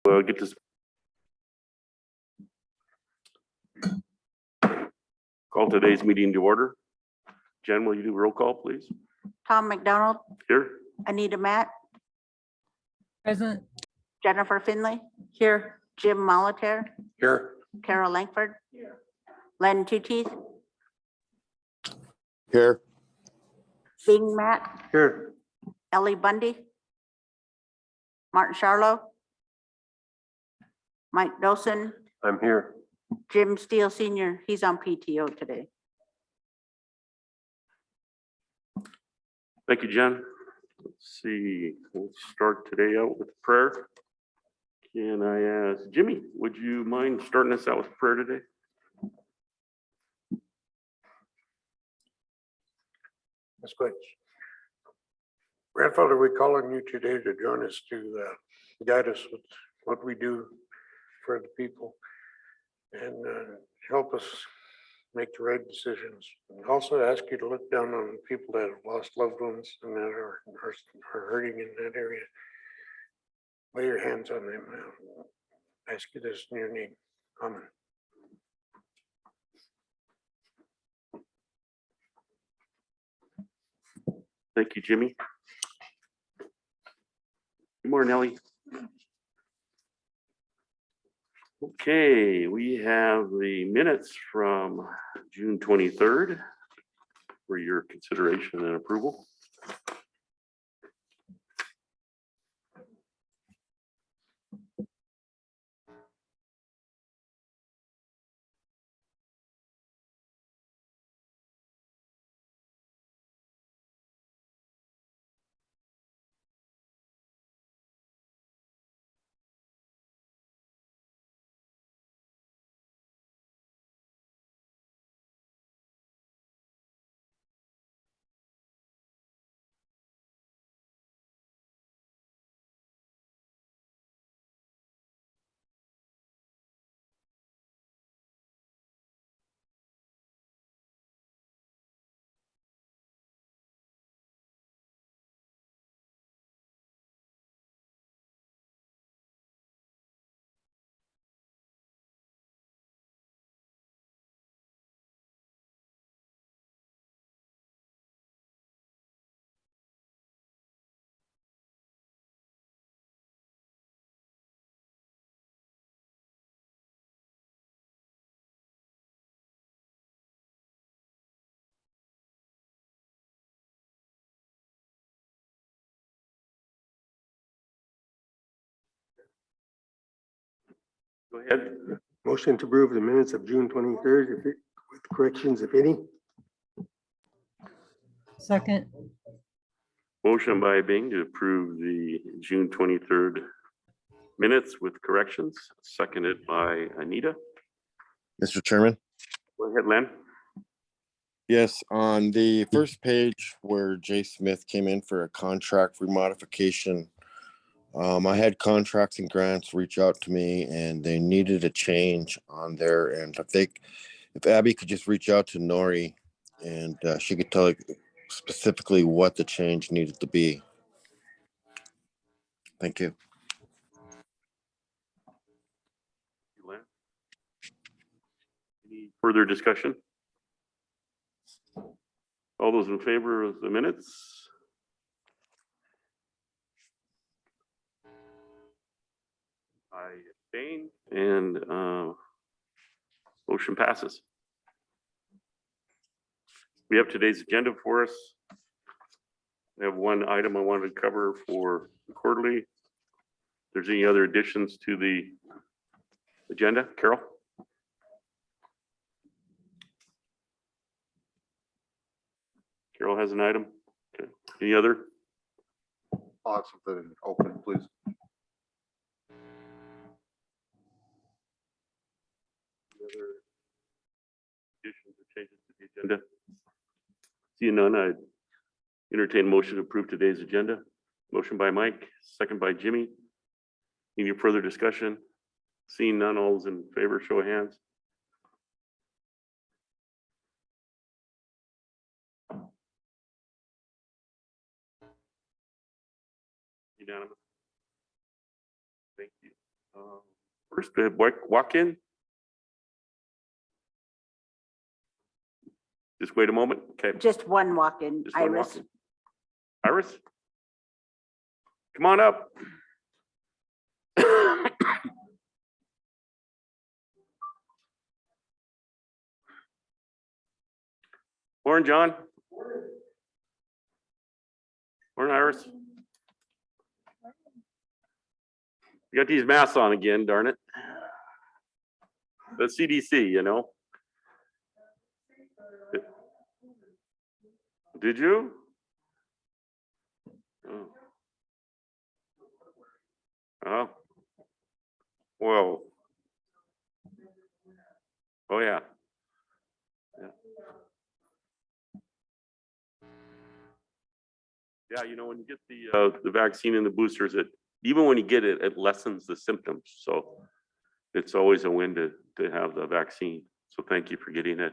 Get this. Call today's meeting to order. Jen, will you do roll call, please? Tom McDonald, Here. Anita Matt, Present. Jennifer Finley. Here. Jim Molitor, Here. Carol Langford. Len Tooteeth, Here. Bing Matt, Here. Ellie Bundy, Martin Charlo, Mike Dosen, I'm here. Jim Steele Senior. He's on PTO today. Thank you, Jen. Let's see, we'll start today out with prayer. Can I ask Jimmy, would you mind starting us out with prayer today? That's good. Grandfather, we're calling you today to join us to guide us with what we do for the people and help us make the right decisions. And also ask you to look down on people that have lost loved ones and that are hurting in that area. Lay your hands on them. I ask you this in your name. Amen. Thank you, Jimmy. Good morning, Ellie. Okay, we have the minutes from June 23rd for your consideration and approval. Go ahead. Motion to approve the minutes of June 23rd with corrections, if any. Second. Motion by Bing to approve the June 23rd minutes with corrections, seconded by Anita. Mr. Chairman? Go ahead, Len. Yes, on the first page where Jay Smith came in for a contract remodification, I had contracts and grants reach out to me and they needed a change on there. And if Abby could just reach out to Nori and she could tell specifically what the change needed to be. Thank you. Len. Any further discussion? All those in favor of the minutes? I abstain and motion passes. We have today's agenda for us. I have one item I wanted to cover for the quarterly. If there's any other additions to the agenda, Carol? Carol has an item. Okay. Any other? I'll have something open, please. Any other additions or changes to the agenda? Seeing none, I entertain a motion to approve today's agenda. Motion by Mike, second by Jimmy. Any further discussion? Seeing none, all those in favor, show of hands. Unanimous. Thank you. First, walk in. Just wait a moment. Okay. Just one walk-in, Just one Iris. walk-in. Iris? Come on up. Morning, John. Morning, Iris. You got these masks on again, darn it. The CDC, you know. Did you? Oh. Oh. Whoa. Oh, yeah. Yeah, you know, when you get the vaccine and the boosters, even when you get it, it lessens the symptoms. So it's always a win to have the vaccine. So thank you for getting it.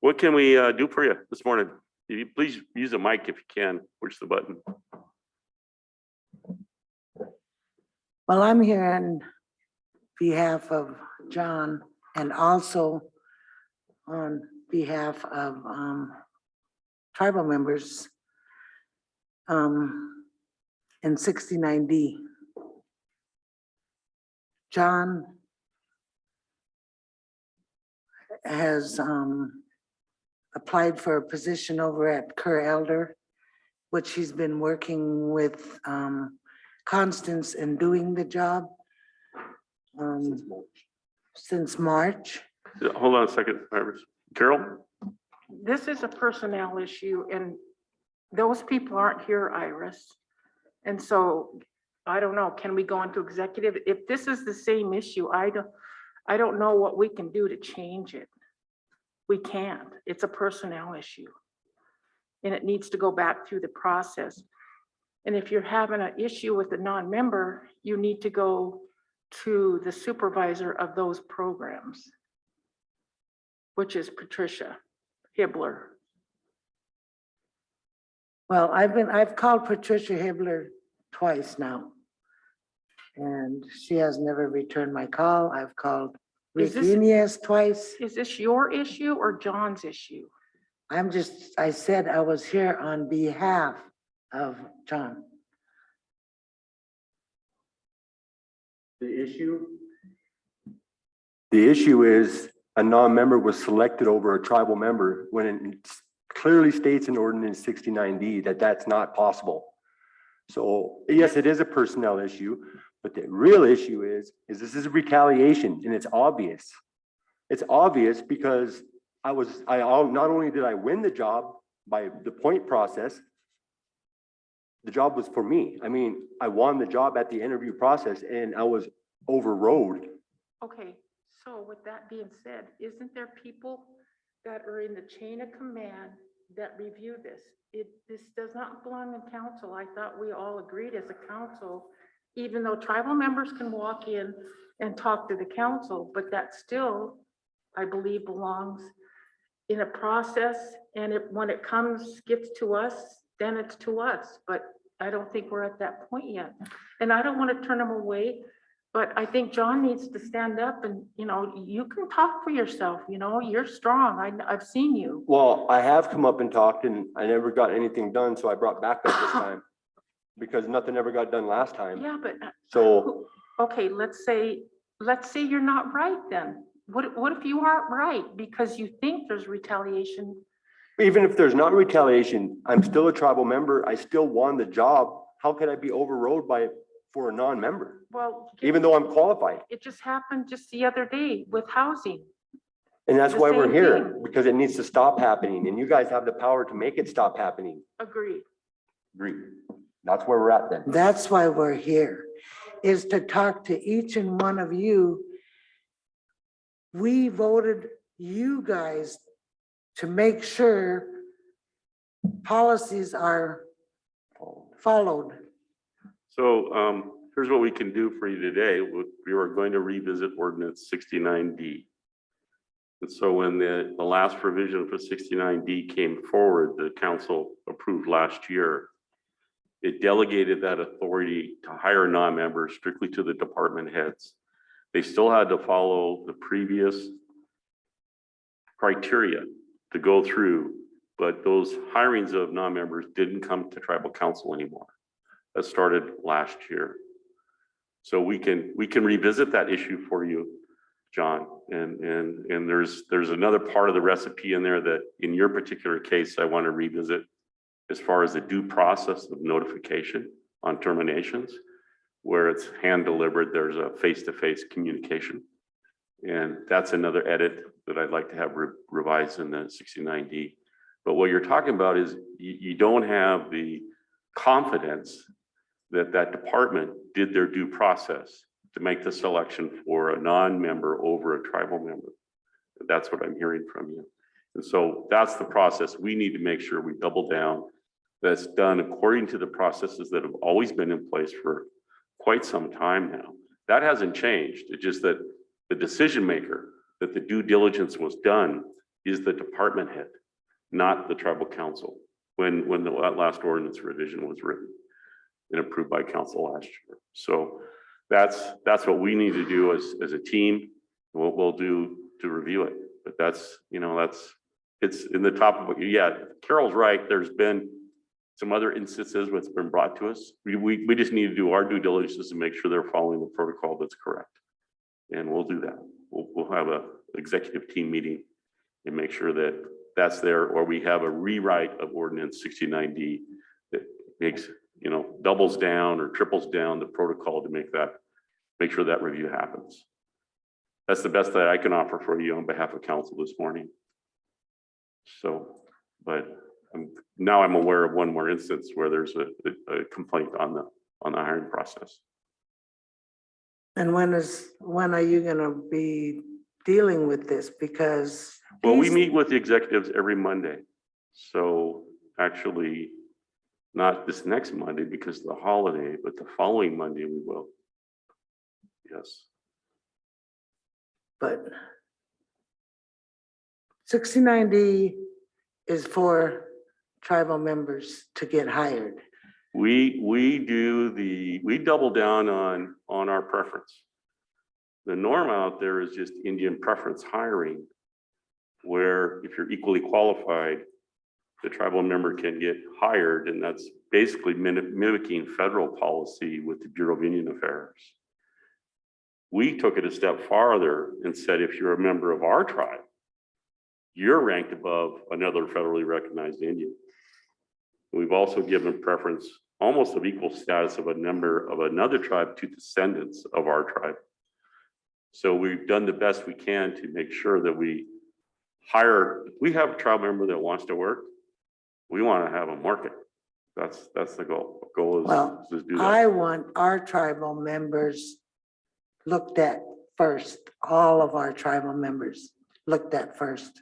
What can we do for you this morning? If you please use a mic if you can, push the button. Well, I'm here on behalf of John and also on behalf of tribal members in 69D. John has applied for a position over at Kerr Elder, which he's been working with Constance in doing the job since March. Hold on a second, Iris. Carol? This is a personnel issue and those people aren't here, Iris. And so I don't know, can we go into executive? If this is the same issue, I don't know what we can do to change it. We can't. It's a personnel issue. And it needs to go back through the process. And if you're having an issue with a non-member, you need to go to the supervisor of those programs, which is Patricia Hibbler. Well, I've called Patricia Hibbler twice now. And she has never returned my call. I've called Is Rick this- Ines twice. Is this your issue or John's issue? I said I was here on behalf of John. The issue is a non-member was selected over a tribal member when it clearly states in ordinance 69D that that's not possible. So yes, it is a personnel issue, but the real issue is this is retaliation and it's obvious. It's obvious because not only did I win the job by the point process, the job was for me. I mean, I won the job at the interview process and I was overrode. Okay, so with that being said, isn't there people that are in the chain of command that review this? This does not belong in council. I thought we all agreed as a council, even though tribal members can walk in and talk to the council, but that still, I believe, belongs in a process. And when it gets to us, then it's to us. But I don't think we're at that point yet. And I don't want to turn them away. But I think John needs to stand up and, you can talk for yourself, you're strong. I've seen you. Well, I have come up and talked and I never got anything done, so I brought backup this time because nothing ever got done last time. Yeah, but. So, Okay, let's say you're not right then. What if you aren't right because you think there's retaliation? even if there's not retaliation, I'm still a tribal member. I still won the job. How could I be overrode for a non-member, Well, even though I'm qualified? it just happened just the other day with housing. And that's The why we're same here, thing. because it needs to stop happening and you guys have the power to make it stop happening. Agreed. Agree. That's where we're at then. That's why we're here, is to talk to each and one of you. We voted you guys to make sure policies are followed. So here's what we can do for you today. We are going to revisit ordinance 69D. And so when the last revision for 69D came forward, the council approved last year. It delegated that authority to hire non-members strictly to the department heads. They still had to follow the previous criteria to go through, but those hirings of non-members didn't come to tribal council anymore. That started last year. So we can revisit that issue for you, John. And there's another part of the recipe in there that in your particular case, I want to revisit as far as the due process of notification on terminations, where it's hand delivered, there's a face-to-face communication. And that's another edit that I'd like to have revised in the 69D. But what you're talking about is you don't have the confidence that that department did their due process to make the selection for a non-member over a tribal member. That's what I'm hearing from you. And so that's the process. We need to make sure we double down. That's done according to the processes that have always been in place for quite some time now. That hasn't changed. It's just that the decision maker, that the due diligence was done, is the department head, not the tribal council, when the last ordinance revision was written and approved by council last year. So that's what we need to do as a team. What we'll do to review it. But that's, it's in the top of, yeah, Carol's right. There's been some other instances what's been brought to us. We just need to do our due diligence to make sure they're following the protocol that's correct. And we'll do that. We'll have a executive team meeting and make sure that that's there, or we have a rewrite of ordinance 69D that makes, doubles down or triples down the protocol to make sure that review happens. That's the best that I can offer for you on behalf of council this morning. So, but now I'm aware of one more instance where there's a complaint on the hiring process. And when are you gonna be dealing with this? Because Well, we meet with the executives every Monday. So actually, not this next Monday because of the holiday, but the following Monday we will. Yes. But 69D is for tribal members to get hired. We double down on our preference. The norm out there is just Indian preference hiring, where if you're equally qualified, the tribal member can get hired, and that's basically mimicking federal policy with the Bureau of Indian Affairs. We took it a step farther and said, if you're a member of our tribe, you're ranked above another federally recognized Indian. We've also given preference almost of equal status of a member of another tribe to descendants of our tribe. So we've done the best we can to make sure that we hire, if we have a tribe member that wants to work, we want to have them working. That's the goal. The goal Well, is to do that. I want our tribal members looked at first, all of our tribal members looked at first.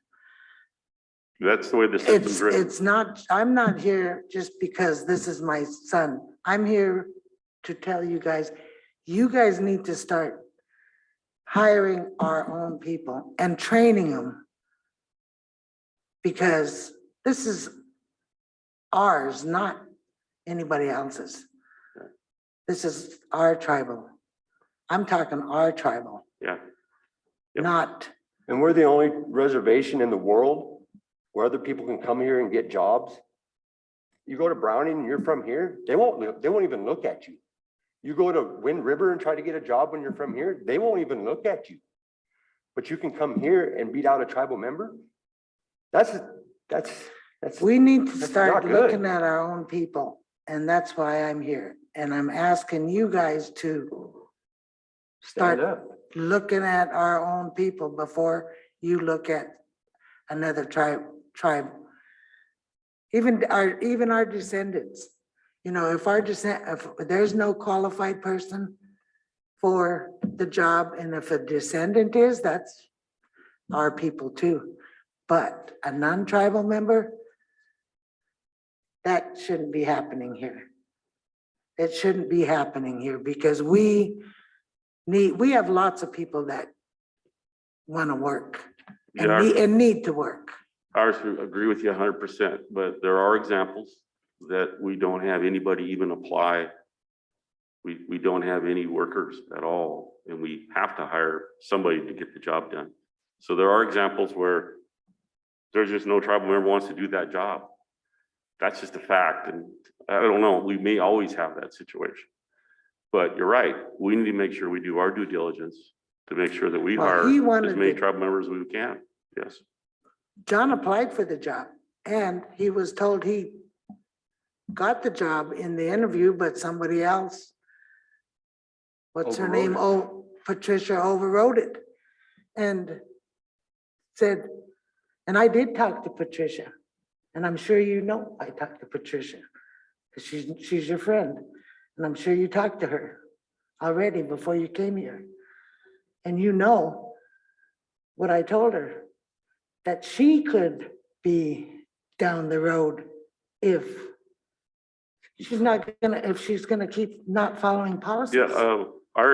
That's the way the system's written. It's not, I'm not here just because this is my son. I'm here to tell you guys need to start hiring our own people and training them. Because this is ours, not anybody else's. This is our tribal. I'm talking our tribal, Yeah. Yep. not, And we're the only reservation in the world where other people can come here and get jobs. You go to Browning and you're from here, they won't even look at you. You go to Wind River and try to get a job when you're from here, they won't even look at you. But you can come here and beat out a tribal member? That's we need to That's start not good. looking at our own people. And that's why I'm here. And I'm asking you guys to stand start up. looking at our own people before you look at another tribe. Even our descendants, if there's no qualified person for the job, and if a descendant is, that's our people too. But a non-tribal member, that shouldn't be happening here. It shouldn't be happening here because we have lots of people that want to work Yeah, and need to work. I agree with you 100%, but there are examples that we don't have anybody even apply. We don't have any workers at all, and we have to hire somebody to get the job done. So there are examples where there's just no tribal member wants to do that job. That's just a fact, and I don't know, we may always have that situation. But you're right, we need to make sure we do our due diligence to make sure that we Well, hire he as wanted many it. tribal members as we can. Yes, John applied for the job and he was told he got the job in the interview, but somebody else, what's her name? Overrode Oh, Patricia overrode it and said, and I did talk to Patricia, and I'm sure you know I talked to Patricia, because she's your friend, and I'm sure you talked to her already before you came here. And you know what I told her, that she could be down the road if she's not gonna, if she's gonna keep not following policies. yeah,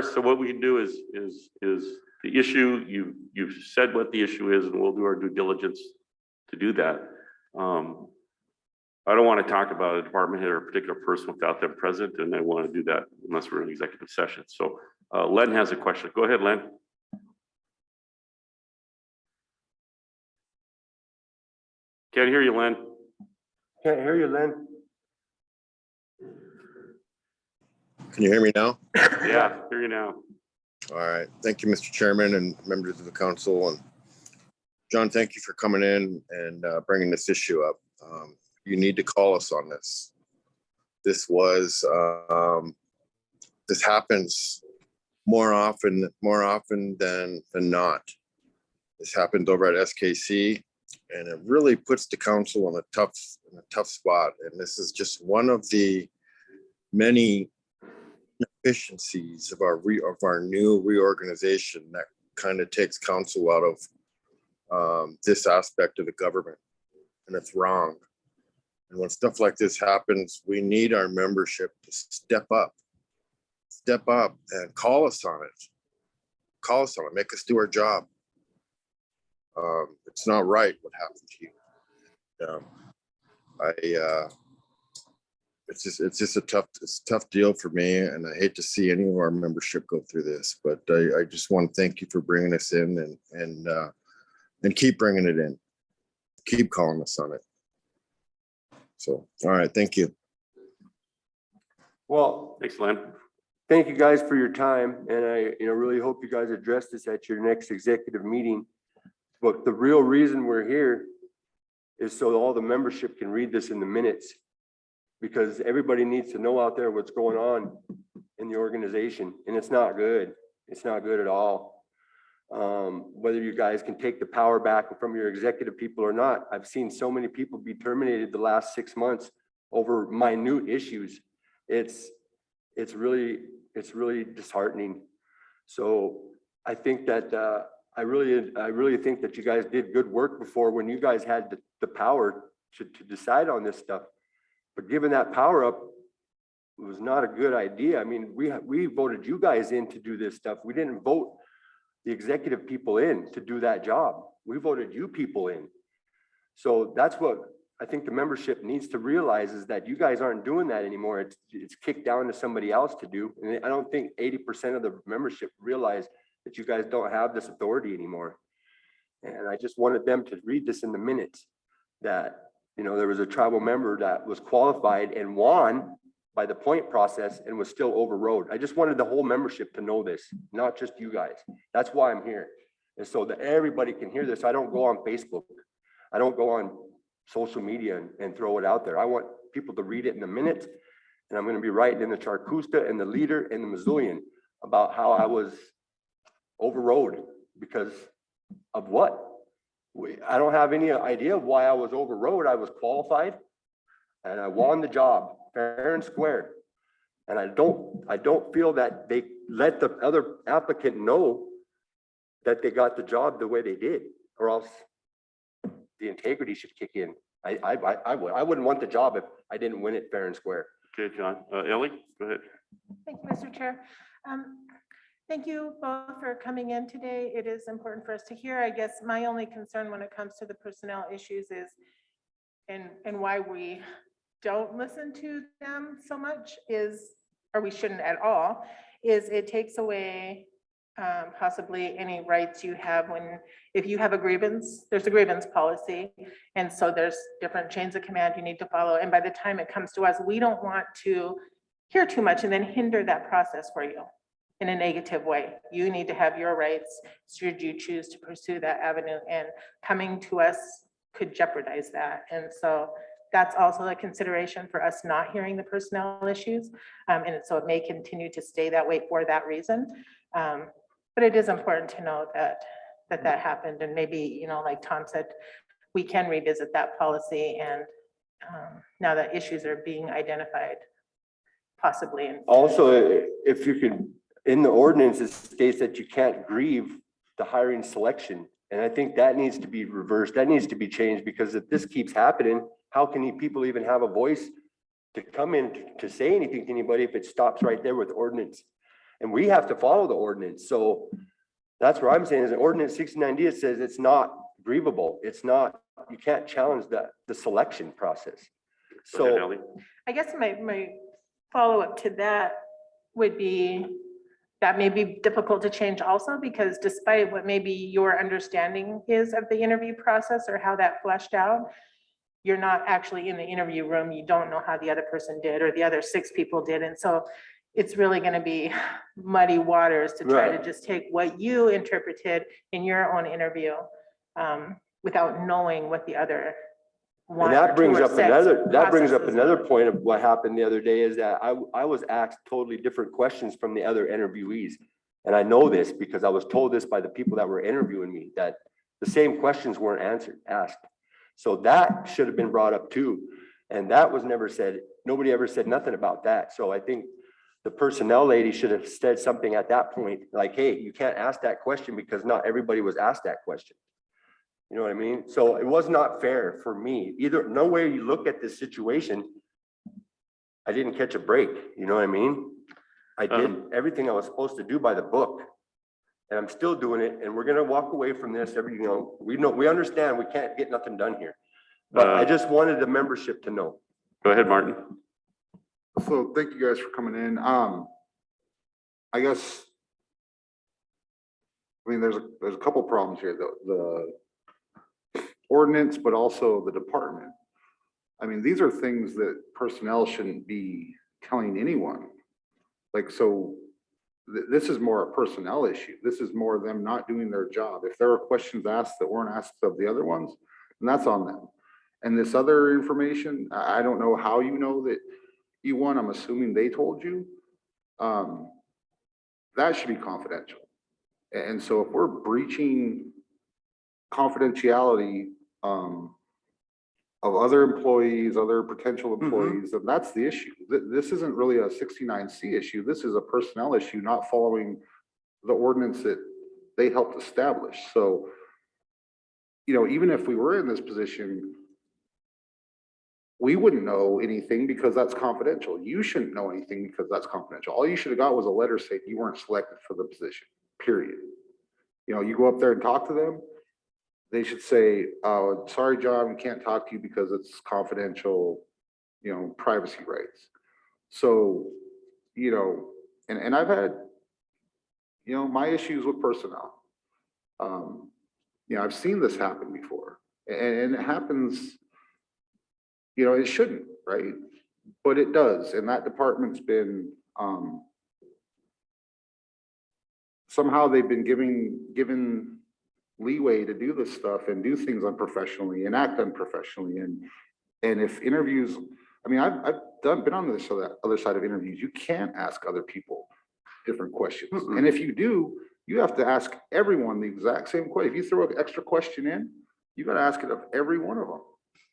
so what we can do is the issue, you've said what the issue is, and we'll do our due diligence to do that. I don't want to talk about a department head or a particular person without them present, and I want to do that unless we're in executive session. So Len has a question. Go ahead, Len. Can't hear you, Len. Can't hear you, Len. Can you hear me now? Yeah, hear you now. All right. Thank you, Mr. Chairman and members of the council. And John, thank you for coming in and bringing this issue up. You need to call us on this. This was, this happens more often than not. This happened over at SKC, and it really puts the council in a tough spot. And this is just one of the many efficiencies of our new reorganization that kind of takes council out of this aspect of the government, and it's wrong. And when stuff like this happens, we need our membership to step up and call us on it, make us do our job. It's not right what happened to you. It's just a tough deal for me, and I hate to see any of our membership go through this, but I just want to thank you for bringing us in and keep bringing it in. Keep calling us on it. So, all right, thank you. Well, Thanks, Len. thank you guys for your time, and I, really hope you guys address this at your next executive meeting. But the real reason we're here is so all the membership can read this in the minutes, because everybody needs to know out there what's going on in the organization, and it's not good. It's not good at all. Whether you guys can take the power back from your executive people or not, I've seen so many people be terminated the last 6 months over minute issues. It's really disheartening. So I think that I really think that you guys did good work before, when you guys had the power to decide on this stuff. But giving that power up was not a good idea. I mean, we voted you guys in to do this stuff. We didn't vote the executive people in to do that job. We voted you people in. So that's what I think the membership needs to realize, is that you guys aren't doing that anymore. It's kicked down to somebody else to do. And I don't think 80% of the membership realize that you guys don't have this authority anymore. And I just wanted them to read this in the minutes, that, there was a tribal member that was qualified and won by the point process and was still overrode. I just wanted the whole membership to know this, not just you guys. That's why I'm here, is so that everybody can hear this. I don't go on Facebook. I don't go on social media and throw it out there. I want people to read it in the minutes, and I'm going to be writing in the Charcusta and the Leader and the Missoulian about how I was overrode because of what? I don't have any idea of why I was overrode. I was qualified and I won the job fair and square. And I don't feel that they let the other applicant know that they got the job the way they did, or else the integrity should kick in. I wouldn't want the job if I didn't win it fair and square. Okay, John. Ellie, go ahead. Thank you, Mr. Chair. Thank you both for coming in today. It is important for us to hear. I guess my only concern when it comes to the personnel issues is, and why we don't listen to them so much is, or we shouldn't at all, is it takes away possibly any rights you have when, if you have a grievance, there's a grievance policy. And so there's different chains of command you need to follow. And by the time it comes to us, we don't want to hear too much and then hinder that process for you in a negative way. You need to have your rights should you choose to pursue that avenue, and coming to us could jeopardize that. And so that's also a consideration for us not hearing the personnel issues. And so it may continue to stay that way for that reason. But it is important to know that happened, and maybe, you know, like Tom said, we can revisit that policy, and now that issues are being identified, possibly. Also, if you could, in the ordinance, it states that you can't grieve the hiring selection. And I think that needs to be reversed. That needs to be changed, because if this keeps happening, how can people even have a voice to come in to say anything to anybody if it stops right there with ordinance? And we have to follow the ordinance. So that's what I'm saying is ordinance 69D, it says it's not grievable. It's not, you can't challenge the selection process. Go ahead, So Ally. I guess my follow-up to that would be, that may be difficult to change also, because despite what maybe your understanding is of the interview process or how that fleshed out, you're not actually in the interview room. You don't know how the other person did or the other 6 people did. And so it's really going to be muddy waters to try to Right. just take what you interpreted in your own interview without knowing what the other one and or that 2 brings or up 6 another processes. point of what happened the other day is that I was asked totally different questions from the other interviewees. And I know this because I was told this by the people that were interviewing me, that the same questions weren't asked. So that should have been brought up too. And that was never said. Nobody ever said nothing about that. So I think the personnel lady should have said something at that point, like, hey, you can't ask that question because not everybody was asked that question. You know what I mean? So it was not fair for me. Either, no way you look at this situation, I didn't catch a break. You know what I mean? I did everything I was supposed to do by the book. And I'm still doing it. And we're gonna walk away from this we understand we can't get nothing done here. But I just wanted the membership to know. Go ahead, Martin. So thank you guys for coming in. I guess, I mean, there's a couple problems here, the ordinance, but also the department. I mean, these are things that personnel shouldn't be telling anyone. Like, so this is more a personnel issue. This is more them not doing their job. If there are questions asked that weren't asked of the other ones, then that's on them. And this other information, I don't know how you know that you won. I'm assuming they told you. That should be confidential. And so if we're breaching confidentiality of other employees, other potential employees, then that's the issue. This isn't really a 69C issue. This is a personnel issue, not following the ordinance that they helped establish. So, you know, even if we were in this position, we wouldn't know anything because that's confidential. You shouldn't know anything because that's confidential. All you should have got was a letter saying you weren't selected for the position, period. You know, you go up there and talk to them, they should say, oh, sorry, John, we can't talk to you because it's confidential, you know, privacy rights. So, you know, and I've had, you know, my issues with personnel. You know, I've seen this happen before, and it happens, you know, it shouldn't, right? But it does, and that department's been, somehow they've been given leeway to do this stuff and do things unprofessionally and act unprofessionally. And if interviews, I mean, I've been on this other side of interviews. You can't ask other people different questions. And if you do, you have to ask everyone the exact same question. If you throw an extra question in, you got to ask it of every one of them.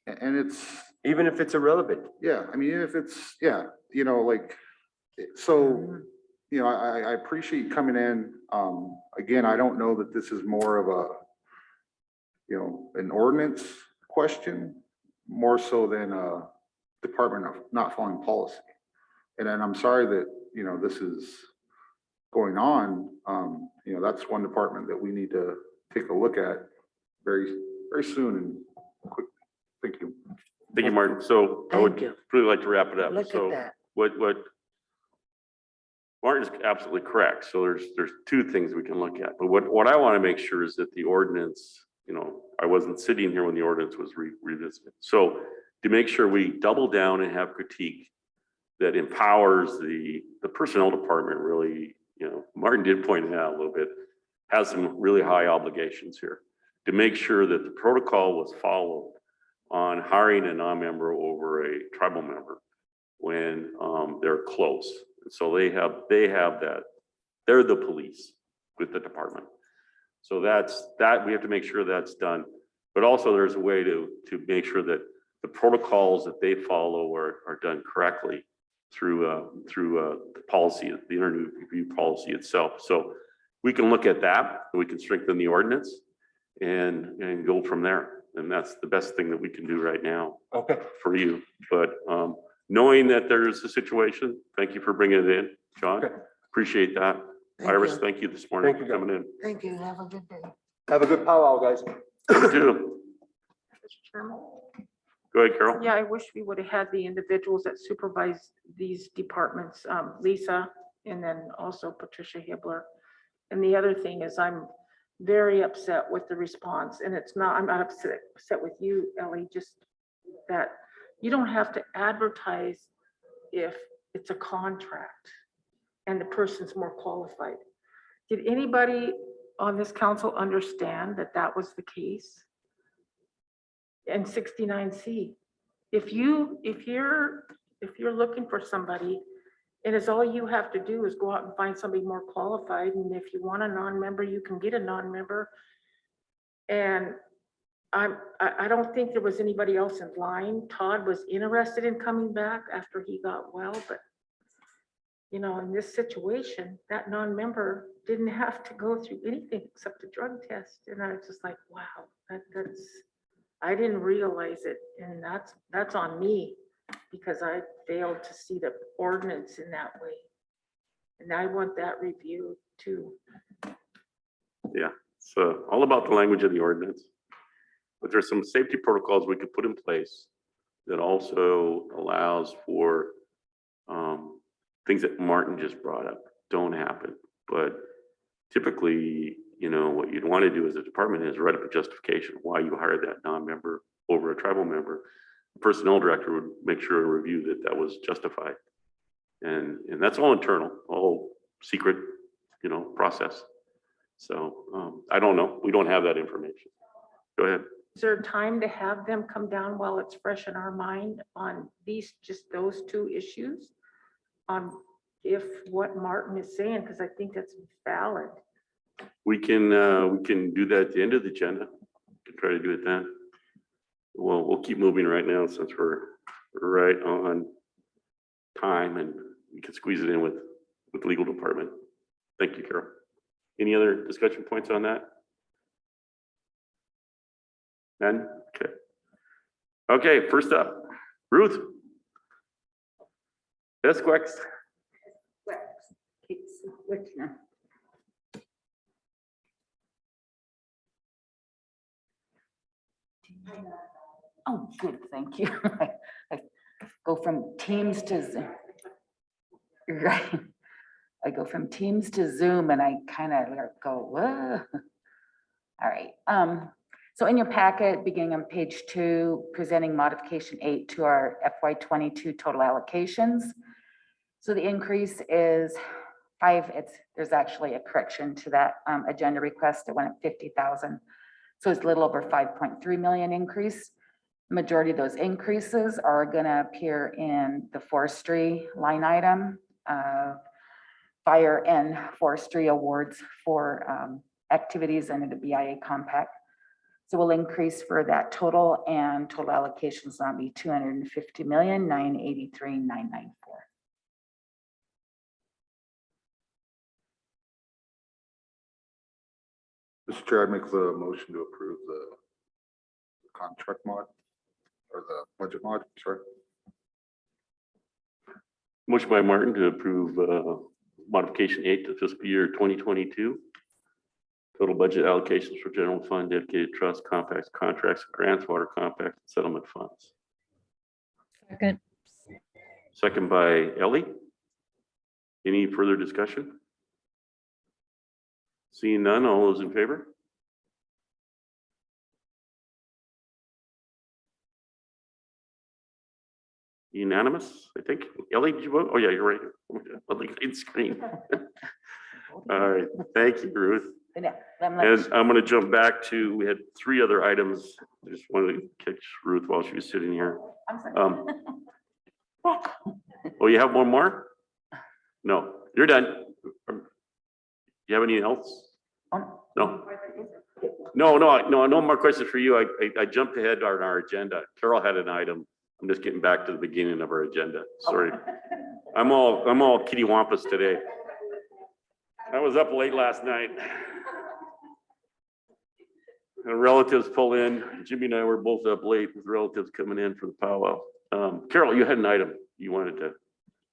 And it's, Even if it's irrelevant. yeah, I mean, if it's, yeah, you know, like, so, you know, I appreciate you coming in. Again, I don't know that this is more of a, you know, an ordinance question, more so than a department of not following policy. And then I'm sorry that, you know, this is going on. You know, that's one department that we need to take a look at very, very soon and quick. Thank you. Thank you, Martin. So I Thank would you. really like to wrap it up. Look at So that. what Martin is absolutely correct. So there's two things we can look at. But what I want to make sure is that the ordinance, you know, I wasn't sitting here when the ordinance was revisited. So to make sure we double down and have critique that empowers the personnel department really, you know, Martin did point it out a little bit, has some really high obligations here to make sure that the protocol was followed on hiring a non-member over a tribal member when they're close. So they have that, they're the police with the department. So that we have to make sure that's done. But also there's a way to make sure that the protocols that they follow are done correctly through the policy, the interview review policy itself. So we can look at that, and we can strengthen the ordinance and go from there. And that's the best thing that we can do right now. Okay. For you. But knowing that there's a situation, thank you for bringing it in, John. Okay. Appreciate that. Thank Iris, you. thank you this morning Thank for you, coming in. Thank you. Have a good day. Have a good powwow, guys. You too. Mr. Chairman? Go ahead, Carol. Yeah, I wish we would have had the individuals that supervise these departments, Lisa, and then also Patricia Hibbler. And the other thing is I'm very upset with the response, and I'm not upset with you, Ellie, just that you don't have to advertise if it's a contract and the person's more qualified. Did anybody on this council understand that that was the case? And 69C, if you're looking for somebody, and it's all you have to do is go out and find somebody more qualified, and if you want a non-member, you can get a non-member. And I don't think there was anybody else in line. Todd was interested in coming back after he got well, but you know, in this situation, that non-member didn't have to go through anything except a drug test. And I was just like, wow, that's, I didn't realize it. And that's on me because I failed to see the ordinance in that way. And I want that reviewed too. Yeah, so all about the language of the ordinance. But there's some safety protocols we could put in place that also allows for things that Martin just brought up don't happen. But typically, you know, what you'd want to do as a department is write up a justification why you hired that non-member over a tribal member. The personnel director would make sure to review that that was justified. And that's all internal, all secret, you know, process. So I don't know. We don't have that information. Go ahead. Is there time to have them come down while it's fresh in our mind on just those two issues? On if what Martin is saying, because I think that's valid. We can do that at the end of the agenda. We can try to do it then. Well, we'll keep moving right now since we're right on time and we can squeeze it in with legal department. Thank you, Carol. Any other discussion points on that? None? Okay. Okay, first up, Ruth. Esquex. Oh, good, thank you. I go from Teams to Zoom. Right. I go from Teams to Zoom and I kind of go, whoa. All right. So in your packet, beginning on page 2, presenting modification 8 to our FY22 total allocations. So the increase is 5. There's actually a correction to that agenda request. It went at 50,000. So it's a little over 5.3 million increase. Majority of those increases are going to appear in the forestry line item, fire and forestry awards for activities under the BIA compact. So we'll increase for that total, and total allocations will be 250,983,994. Mr. Chair, I'd make the motion to approve the contract mod or the budget mod, sorry. Motion by Martin to approve modification 8 to fiscal year 2022. Total budget allocations for general fund, dedicated trust, compacts, contracts, grants, water compacts, and settlement funds. Second. second by Ellie. Any further discussion? Seeing none, all those in favor? Unanimous, I think. Ellie, did you vote? Oh, yeah, you're right. On the green screen. All right, thank you, Ruth. Yeah, I'm And like, I'm gonna jump back to, we had 3 other items. I just wanted to catch Ruth while she was sitting here. I'm sorry. Oh, you have one more? No, you're done. You have anything else? Oh, No? No more questions for you. I jumped ahead on our agenda. Carol had an item. I'm just getting back to the beginning of our agenda. Sorry. I'm all kitty wampus today. I was up late last night. And relatives pull in. Jimmy and I were both up late with relatives coming in for the powwow. Carol, you had an item you wanted to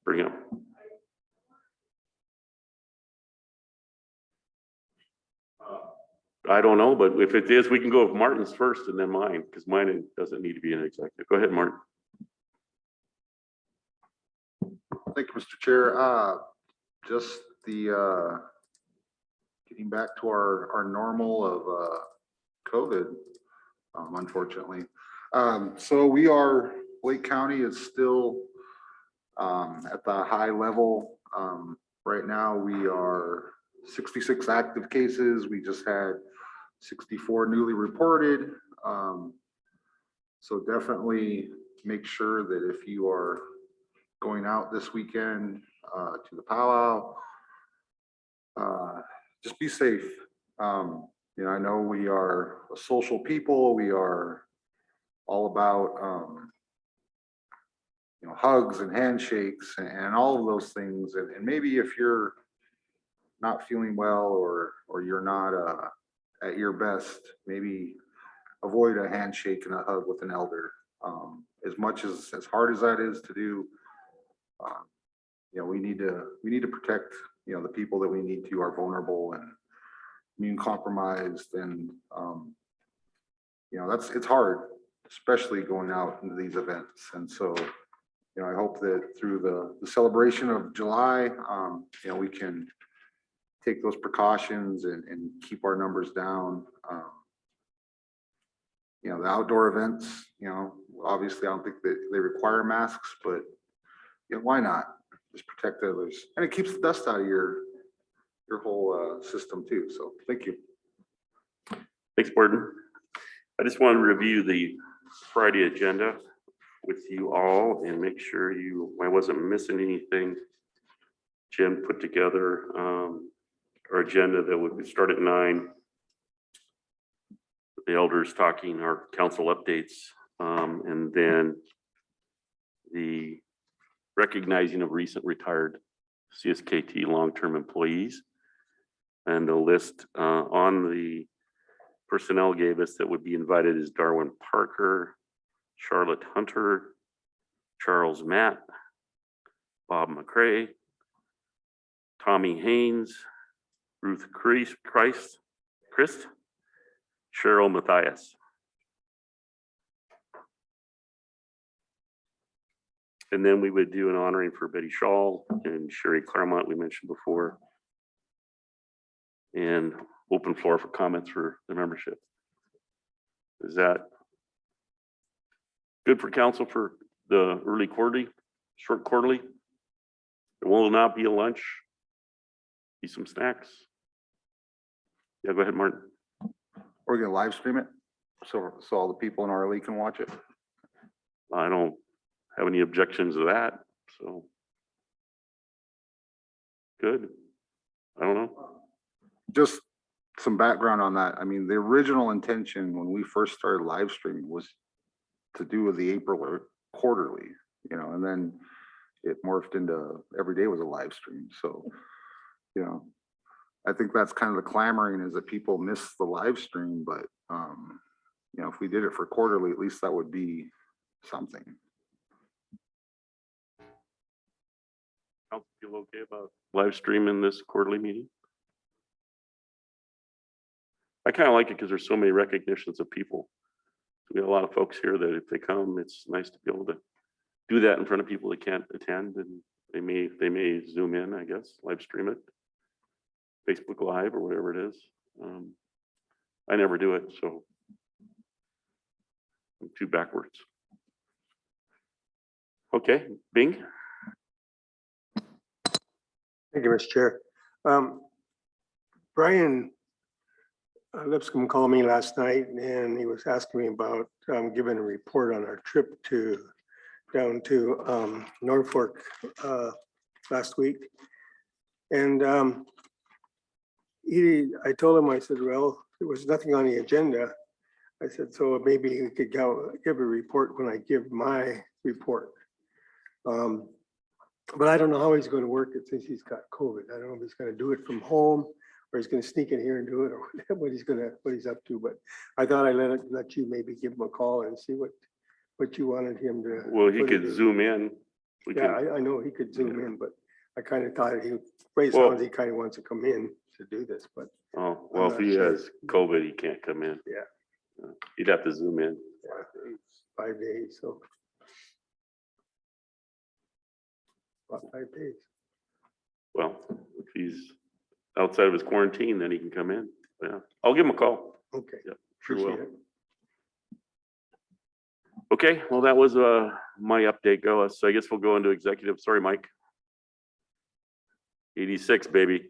bring up. I don't know, but if it is, we can go with Martin's first and then mine, because mine doesn't need to be an executive. Go ahead, Martin. Thank you, Mr. Chair. Just the, getting back to our normal of COVID, unfortunately. So Lake County is still at the high level. Right now, we are 66 active cases. We just had 64 newly reported. So definitely make sure that if you are going out this weekend to the powwow, just be safe. You know, I know we are a social people. We are all about, you know, hugs and handshakes and all of those things. And maybe if you're not feeling well or you're not at your best, maybe avoid a handshake and a hug with an elder. As hard as that is to do, you know, we need to protect, you know, the people that we need to are vulnerable and immune compromised, and you know, it's hard, especially going out into these events. And so, you know, I hope that through the celebration of July, you know, we can take those precautions and keep our numbers down. You know, the outdoor events, you know, obviously I don't think that they require masks, but you know, why not? Just protect others. And it keeps the dust out of your whole system too. So thank you. Thanks, Gordon. I just want to review the Friday agenda with you all and make sure I wasn't missing anything. Jim put together our agenda that would start at 9. The elders talking, our council updates, and then the recognizing of recent retired CSKT long-term employees. And the list on the personnel gave us that would be invited is Darwin Parker, Charlotte Hunter, Charles Matt, Bob McCray, Tommy Haynes, Ruth Christ, Cheryl Matthias. And then we would do an honoring for Betty Shaw and Sherry Claremont, we mentioned before. And open floor for comments for the membership. Is that good for council for the early quarterly, short quarterly? There will not be a lunch. Be some snacks. Yeah, go ahead, Martin. We're gonna live stream it, so all the people in our league can watch it. I don't have any objections to that, so. Good. I don't know. Just some background on that. I mean, the original intention when we first started live streaming was to do with the April or quarterly, you know, and then it morphed into every day was a live stream. So, you know, I think that's kind of the clamoring is that people miss the live stream, but you know, if we did it for quarterly, at least that would be something. Council feel okay about live streaming this quarterly meeting? I kind of like it because there's so many recognitions of people. We have a lot of folks here that if they come, it's nice to be able to do that in front of people that can't attend, and they may zoom in, I guess, live stream it. Facebook Live or whatever it is. I never do it, so I'm too backwards. Okay, Bing? Thank you, Mr. Chair. Brian Lipscomb called me last night and he was asking me about giving a report on our trip down to Norfolk last week. And I told him, I said, well, there was nothing on the agenda. I said, so maybe we could give a report when I give my report. But I don't know how he's going to work it since he's got COVID. I don't know if he's going to do it from home or he's going to sneak in here and do it, or what he's up to. But I thought I'd let you maybe give him a call and see what you wanted him to. Well, he put it could in. zoom in. We Yeah, can, I know he could zoom in, but I kind of thought he, way it Well- sounds, he kind of wants to come in to do this, but oh, well, if he not sure. has COVID, he can't come in. Yeah. He'd have to zoom in. yeah, it's 5 days, so. About 5 days. Well, if he's outside of his quarantine, then he can come in. Yeah, I'll give him a call. Okay. Yeah, sure will. Appreciate it. Okay, well, that was my update, go. So I guess we'll go into executive. Sorry, Mike. 86, baby.